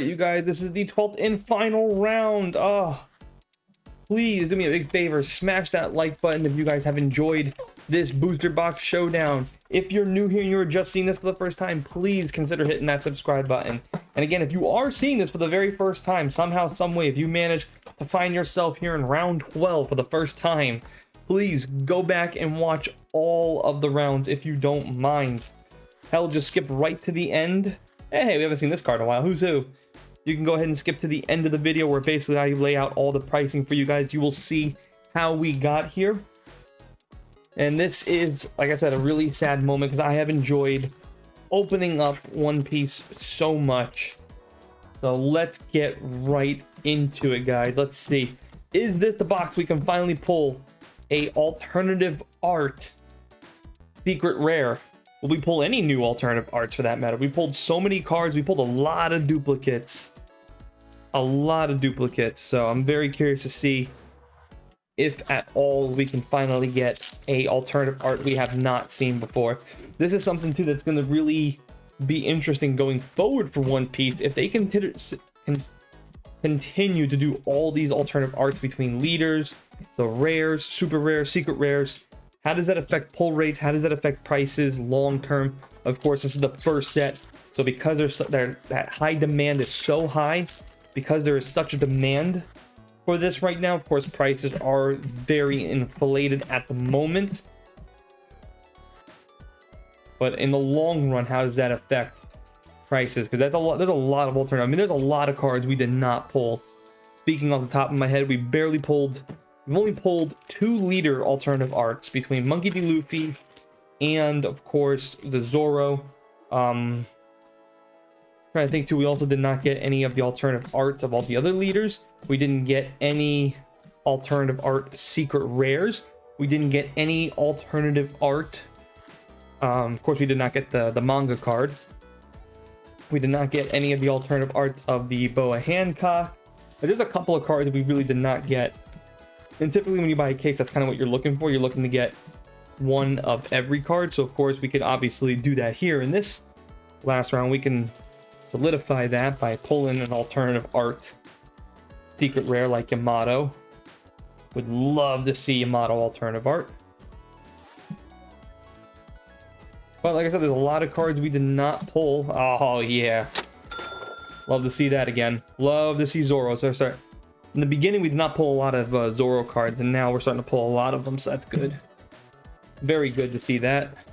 you guys, this is the 12th and final round. Please do me a big favor, smash that like button if you guys have enjoyed this booster box showdown. If you're new here and you're just seeing this for the first time, please consider hitting that subscribe button. And again, if you are seeing this for the very first time, somehow, some way, if you manage to find yourself here in round 12 for the first time, please go back and watch all of the rounds if you don't mind. Hell, just skip right to the end. Hey, we haven't seen this card in a while. Who's who? You can go ahead and skip to the end of the video where basically I lay out all the pricing for you guys. You will see how we got here. And this is, like I said, a really sad moment because I have enjoyed opening up One Piece so much. So let's get right into it, guys. Let's see. Is this the box we can finally pull a alternative art secret rare? Will we pull any new alternative arts for that matter? We pulled so many cards. We pulled a lot of duplicates. So I'm very curious to see if at all we can finally get a alternative art we have not seen before. This is something too that's going to really be interesting going forward for One Piece. If they continue to do all these alternative arts between leaders, the rares, super rares, secret rares, how does that affect pull rates? How does that affect prices long term? Of course, this is the first set, so because that high demand is so high, because there is such a demand for this right now, of course, prices are very inflated at the moment. But in the long run, how does that affect prices? Because there's a lot of alternatives. I mean, there's a lot of cards we did not pull. Speaking off the top of my head, we've only pulled 2 leader alternative arts between Monkey D. Luffy and, of course, the Zoro. Trying to think too, we also did not get any of the alternative arts of all the other leaders. We didn't get any alternative art secret rares. We didn't get any alternative art. Of course, we did not get the manga card. We did not get any of the alternative arts of the Boa Hancock. But there's a couple of cards that we really did not get. And typically when you buy a case, that's kind of what you're looking for. You're looking to get one of every card. So of course we could obviously do that here in this last round. We can solidify that by pulling an alternative art secret rare like Yamato. Would love to see Yamato alternative art. But like I said, there's a lot of cards we did not pull. Oh yeah. Love to see that again. Love to see Zoro. So sorry. In the beginning, we did not pull a lot of Zoro cards, and now we're starting to pull a lot of them, so that's good. Very good to see that.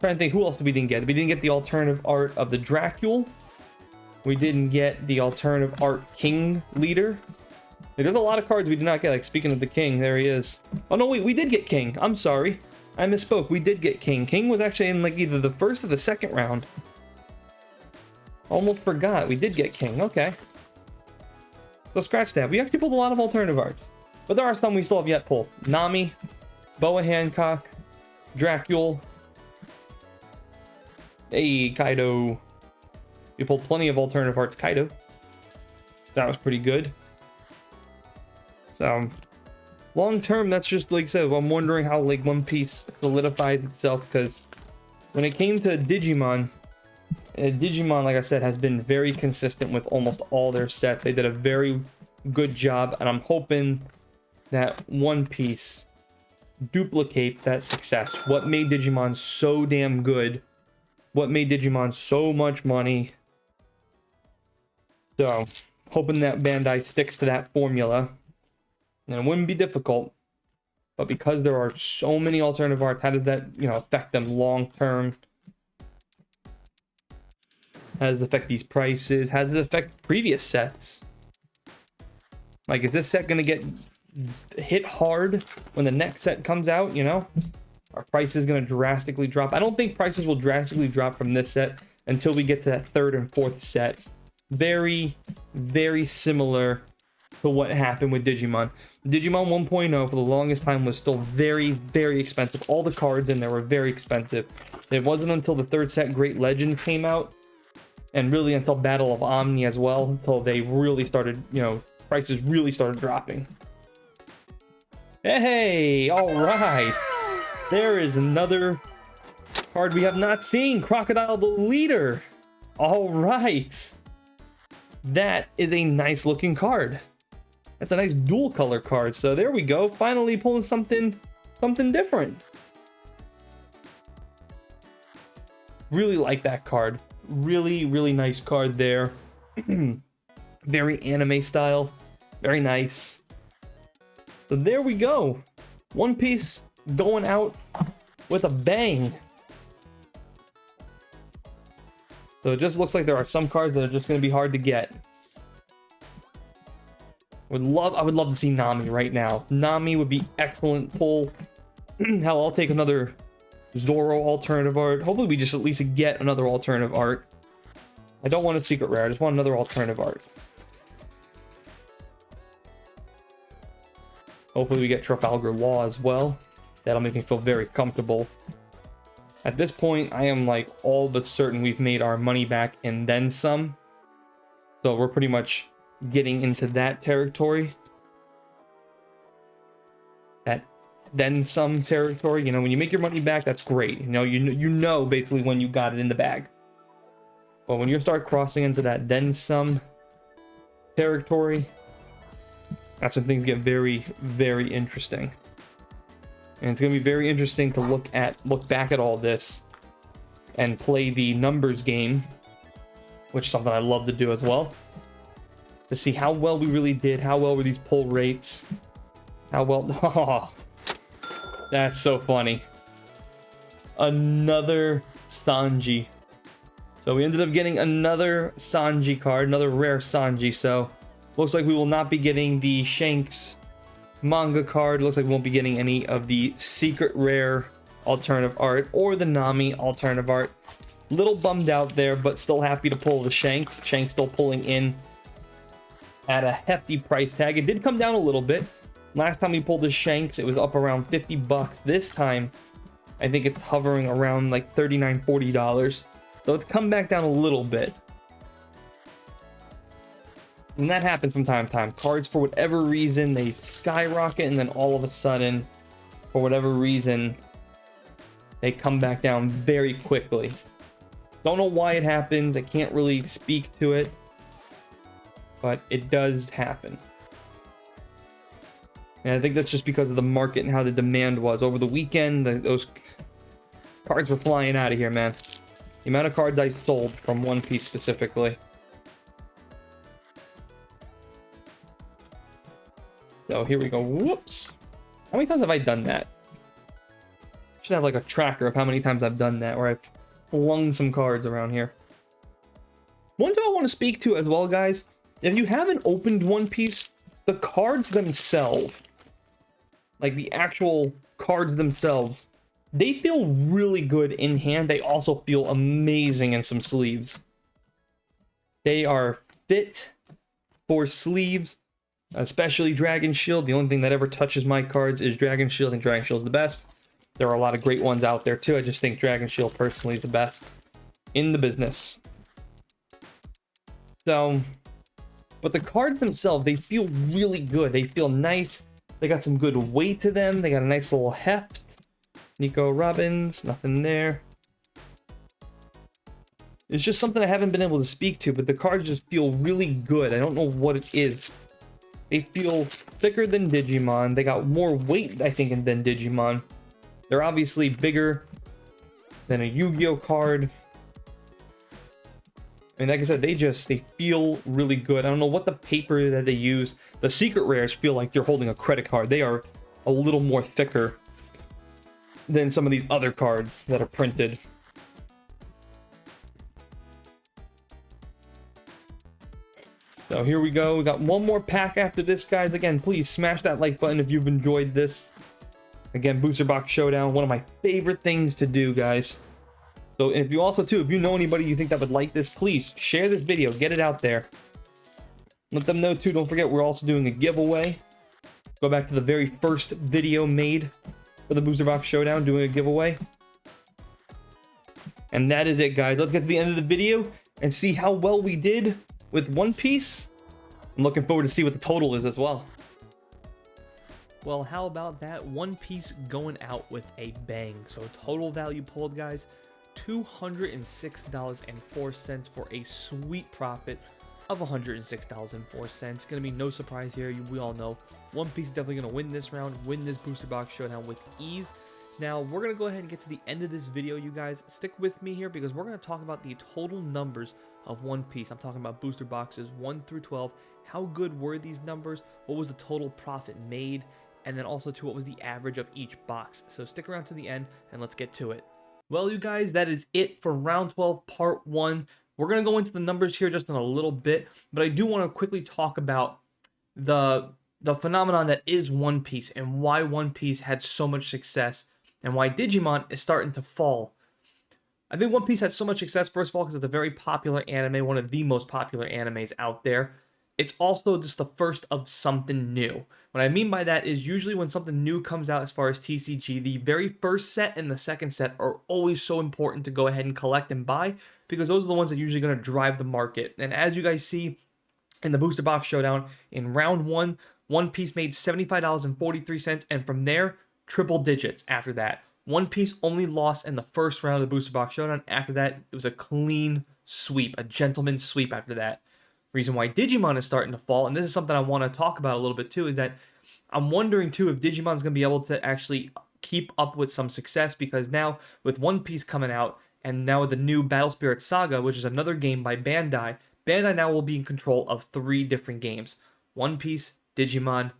Trying to think, who else did we didn't get? We didn't get the alternative art of the Dracul. We didn't get the alternative art King leader. There's a lot of cards we did not get. Like, speaking of the King, there he is. Oh, no, wait, we did get King. I'm sorry. I misspoke. We did get King. King was actually in, like, either the first or the second round. Almost forgot. We did get King. Okay. So scratch that. We actually pulled a lot of alternative arts. But there are some we still have yet pulled. Nami, Boa Hancock, Dracul. Hey, Kaido. We pulled plenty of alternative arts. Kaido. That was pretty good. So, long term, that's just, like I said, I'm wondering how, like, One Piece solidifies itself. Because when it came to Digimon, Digimon, like I said, has been very consistent with almost all their sets. They did a very good job, and I'm hoping that One Piece duplicates that success. What made Digimon so damn good? What made Digimon so much money? So, hoping that Bandai sticks to that formula. And it wouldn't be difficult. But because there are so many alternative arts, how does that, affect them long term? How does it affect these prices? How does it affect previous sets? Like, is this set going to get hit hard when the next set comes out, Are prices going to drastically drop? I don't think prices will drastically drop from this set until we get to that 3rd and 4th set. Very, very similar to what happened with Digimon. Digimon 1.0 for the longest time was still very, very expensive. All the cards in there were very expensive. It wasn't until the 3rd set, Great Legends, came out, and really until Battle of Omni as well, until they really started, prices really started dropping. Hey, all right. There is another card we have not seen. Crocodile the Leader. All right. that is a nice looking card. That's a nice dual color card. So there we go. Finally pulling something different. Really like that card. Really, really nice card there. Very anime style. Very nice. So there we go. One Piece going out with a bang. So it just looks like there are some cards that are just going to be hard to get. I would love to see Nami right now. Nami would be excellent pull. Hell, I'll take another Zoro alternative art. Hopefully we just at least get another alternative art. I don't want a secret rare. I just want another alternative art. Hopefully we get Trafalgar Law as well. That'll make me feel very comfortable. At this point, I am like all but certain we've made our money back and then some. So we're pretty much getting into that territory. That then some territory. You know, when you make your money back, that's great. You know basically when you got it in the bag. But when you start crossing into that then some territory, that's when things get very, very interesting. And it's going to be very interesting to look back at all this and play the numbers game, which is something I love to do as well. To see how well we really did, how well were these pull rates, how well... Oh, that's so funny. Another Sanji. So we ended up getting another Sanji card, another rare Sanji, so looks like we will not be getting the Shanks manga card. Looks like we won't be getting any of the secret rare alternative art or the Nami alternative art. Little bummed out there, but still happy to pull the Shanks. Shanks still pulling in at a hefty price tag. It did come down a little bit. Last time we pulled the Shanks, it was up around 50 bucks. This time, I think it's hovering around like $39, $40. So it's come back down a little bit. And that happens from time to time. Cards, for whatever reason, they skyrocket, and then all of a sudden, for whatever reason, they come back down very quickly. Don't know why it happens. I can't really speak to it, but it does happen. And I think that's just because of the market and how the demand was. Over the weekend, those cards were flying out of here, man. The amount of cards I sold from One Piece specifically. So here we go. Whoops. How many times have I done that? Should have like a tracker of how many times I've done that, where I've flung some cards around here. One thing I want to speak to as well, guys. If you haven't opened One Piece, the cards themselves, like the actual cards themselves, they feel really good in hand. They also feel amazing in some sleeves. They are fit for sleeves. Especially Dragon Shield. The only thing that ever touches my cards is Dragon Shield. I think Dragon Shield is the best. There are a lot of great ones out there too. I just think Dragon Shield personally is the best in the business. So, but the cards themselves, they feel really good. They feel nice. They got some good weight to them. They got a nice little heft. Nico Robbins, nothing there. It's just something I haven't been able to speak to, but the cards just feel really good. I don't know what it is. They feel thicker than Digimon. They got more weight, I think, than Digimon. They're obviously bigger than a Yu-Gi-Oh card. I mean, like I said, they feel really good. I don't know what the paper that they use. The secret rares feel like you're holding a credit card. They are a little more thicker than some of these other cards that are printed. So here we go. We got one more pack after this, guys. Again, please smash that like button if you've enjoyed this. Again, Booster Box Showdown, one of my favorite things to do, guys. So if you also, too, if you know anybody you think that would like this, please share this video. Get it out there. Let them know, too. Don't forget, we're also doing a giveaway. Go back to the very first video made for the Booster Box Showdown, doing a giveaway. And that is it, guys. Let's get to the end of the video and see how well we did with One Piece. I'm looking forward to see what the total is as well. Well, how about that? One Piece going out with a bang. So total value pulled, guys, $206.04 for a sweet profit of $106.04. Gonna be no surprise here. We all know One Piece is definitely gonna win this round, win this booster box showdown with ease. Now, we're going to go ahead and get to the end of this video, you guys. Stick with me here because we're going to talk about the total numbers of One Piece. I'm talking about booster boxes 1 through 12. How good were these numbers? What was the total profit made? And then also, what was the average of each box? So stick around to the end and let's get to it. Well, you guys, that is it for round 12, part 1. We're going to go into the numbers here just in a little bit, but I do want to quickly talk about the phenomenon that is One Piece and why One Piece had so much success and why Digimon is starting to fall. I think One Piece had so much success, first of all, because it's a very popular anime, one of the most popular animes out there. It's also just the first of something new. What I mean by that is usually when something new comes out as far as TCG, the very first set and the second set are always so important to go ahead and collect and buy because those are the ones that are usually going to drive the market. And as you guys see in the Booster Box Showdown, in round 1, One Piece made $75.43, and from there, triple digits after that. One Piece only lost in the first round of the Booster Box Showdown. After that, it was a clean sweep, a gentleman's sweep after that. Reason why Digimon is starting to fall, and this is something I want to talk about a little bit too, is that I'm wondering too if Digimon's going to be able to actually keep up with some success, because now with One Piece coming out, and now with the new Battle Spirit Saga, which is another game by Bandai, Bandai now will be in control of 3 different games. One Piece, Digimon,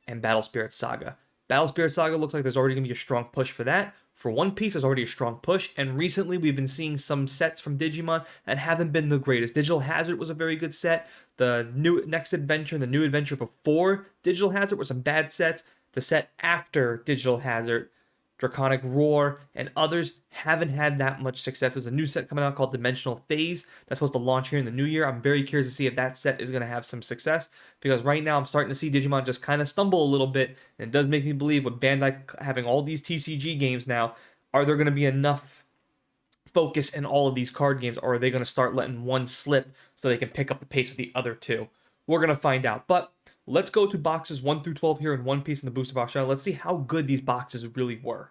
and Battle Spirit Saga. Battle Spirit Saga looks like there's already going to be a strong push for that. For One Piece, there's already a strong push, and recently we've been seeing some sets from Digimon that haven't been the greatest. Digital Hazard was a very good set. The new Next Adventure and the new adventure before Digital Hazard were some bad sets. The set after Digital Hazard, Draconic Roar, and others haven't had that much success. There's a new set coming out called Dimensional Phase that's supposed to launch here in the new year. I'm very curious to see if that set is going to have some success, because right now I'm starting to see Digimon just kind of stumble a little bit, and it does make me believe with Bandai having all these TCG games now, are there going to be enough focus in all of these card games, or are they going to start letting one slip so they can pick up the pace with the other two? We're going to find out, but let's go to boxes 1 through 12 here in One Piece in the Booster Box Channel. Let's see how good these boxes really were.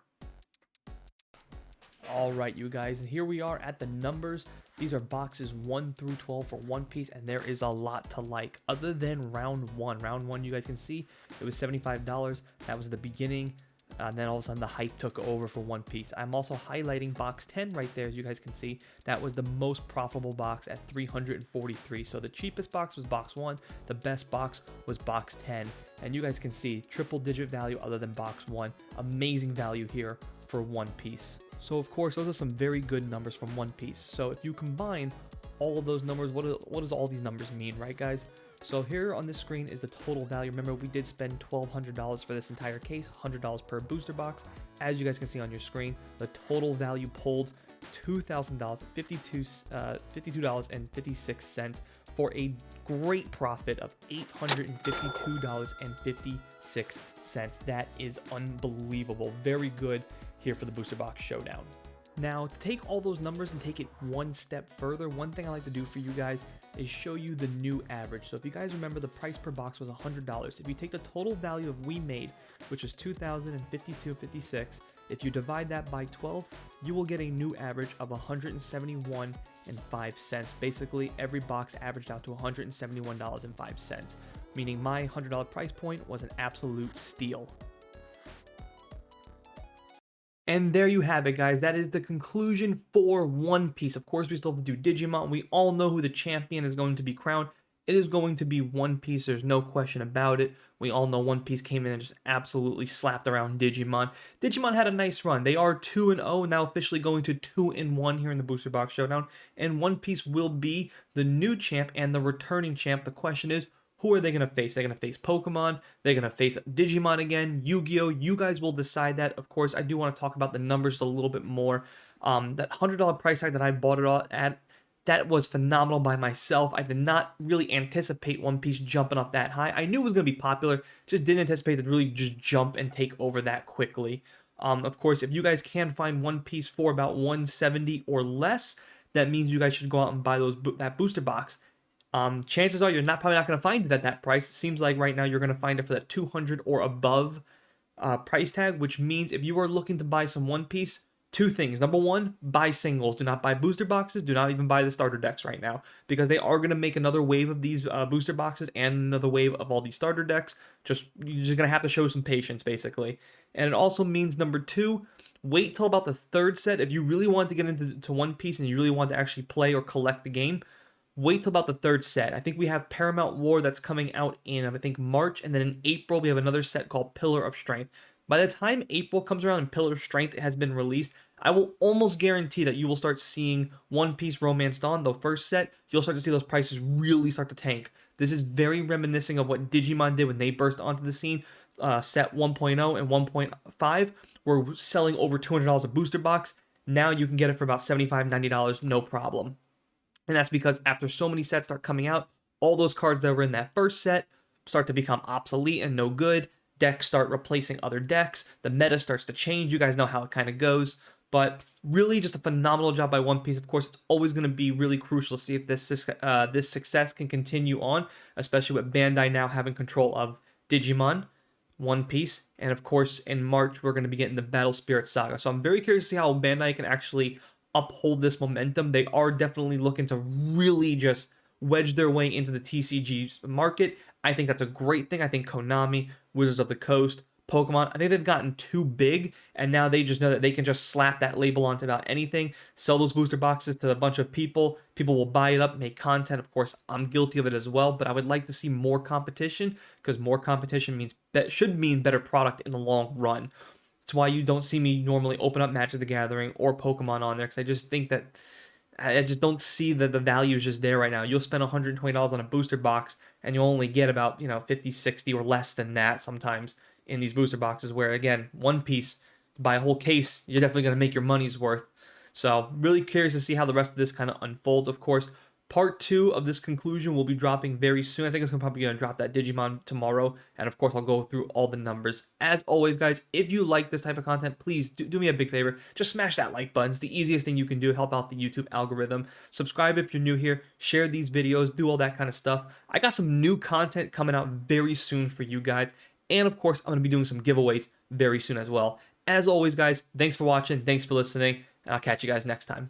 Alright, you guys, and here we are at the numbers. These are boxes 1 through 12 for One Piece, and there is a lot to like. Other than round 1. Round 1, you guys can see, it was $75. That was the beginning. And then all of a sudden the hype took over for One Piece. I'm also highlighting box 10 right there, as you guys can see. That was the most profitable box at $343. So the cheapest box was box 1. The best box was box 10. And you guys can see triple digit value other than box 1. Amazing value here for One Piece. So of course, those are some very good numbers from One Piece. So if you combine all of those numbers, what does all these numbers mean, right guys? So here on this screen is the total value. Remember, we did spend $1,200 for this entire case, $100 per booster box. As you guys can see on your screen, the total value pulled $2,000, $52.56 for a great profit of $852.56. That is unbelievable. Very good here for the Booster Box Showdown. Now, to take all those numbers and take it one step further, one thing I like to do for you guys is show you the new average. So if you guys remember, the price per box was $100. If you take the total value of we made, which is $2,052.56, if you divide that by 12, you will get a new average of $171.05. Basically, every box averaged out to $171.05, meaning my $100 price point was an absolute steal. And there you have it, guys. That is the conclusion for One Piece. Of course, we still have to do Digimon. We all know who the champion is going to be crowned. It is going to be One Piece. There's no question about it. We all know One Piece came in and just absolutely slapped around Digimon. Digimon had a nice run. They are 2-0, now officially going to 2-1 here in the Booster Box Showdown. And One Piece will be the new champ and the returning champ. The question is, who are they going to face? They're going to face Pokemon. They're going to face Digimon again, Yu-Gi-Oh! You guys will decide that. Of course, I do want to talk about the numbers a little bit more. That $100 price tag that I bought it all at, that was phenomenal by myself. I did not really anticipate One Piece jumping up that high. I knew it was going to be popular, just didn't anticipate it really just jump and take over that quickly. Of course, if you guys can find One Piece for about $170 or less, that means you guys should go out and buy that booster box. Chances are you're probably not going to find it at that price. It seems like right now you're going to find it for that 200 or above price tag, which means if you are looking to buy some One Piece, two things. Number one, buy singles. Do not buy booster boxes. Do not even buy the starter decks right now, because they are going to make another wave of these booster boxes and another wave of all these starter decks. You're just going to have to show some patience, basically. And it also means, number two, wait till about the third set. If you really want to get into One Piece and you really want to actually play or collect the game, wait till about the third set. I think we have Paramount War that's coming out in, I think, March, and then in April we have another set called Pillar of Strength. By the time April comes around and Pillar of Strength has been released, I will almost guarantee that you will start seeing One Piece Romance Dawn, the first set. You'll start to see those prices really start to tank. This is very reminiscent of what Digimon did when they burst onto the scene. Set 1.0 and 1.5 were selling over $200 a booster box. Now you can get it for about $75, $90, no problem. And that's because after so many sets start coming out, all those cards that were in that first set start to become obsolete and no good. Decks start replacing other decks. The meta starts to change. You guys know how it kind of goes. But really just a phenomenal job by One Piece. Of course, it's always going to be really crucial to see if this success can continue on, especially with Bandai now having control of Digimon, One Piece, and of course, in March, we're going to be getting the Battle Spirit Saga. So I'm very curious to see how Bandai can actually uphold this momentum. They are definitely looking to really just wedge their way into the TCG market. I think that's a great thing. I think Konami, Wizards of the Coast, Pokemon, I think they've gotten too big, and now they just know that they can just slap that label onto about anything, sell those booster boxes to a bunch of people. People will buy it up, make content. Of course, I'm guilty of it as well, but I would like to see more competition, because more competition should mean better product in the long run. That's why you don't see me normally open up Magic the Gathering or Pokemon on there, because I just think that I just don't see that the value is just there right now. You'll spend $120 on a booster box, and you'll only get about 50, 60 or less than that sometimes in these booster boxes, where again, One Piece, buy a whole case, you're definitely going to make your money's worth. So really curious to see how the rest of this kind of unfolds. Of course, part 2 of this conclusion will be dropping very soon. I think it's probably going to drop that Digimon tomorrow, and of course I'll go through all the numbers. As always, guys, if you like this type of content, please do me a big favor. Just smash that like button. It's the easiest thing you can do. Help out the YouTube algorithm. Subscribe if you're new here. Share these videos. Do all that kind of stuff. I got some new content coming out very soon for you guys. And of course, I'm going to be doing some giveaways very soon as well. As always, guys, thanks for watching. Thanks for listening. And I'll catch you guys next time.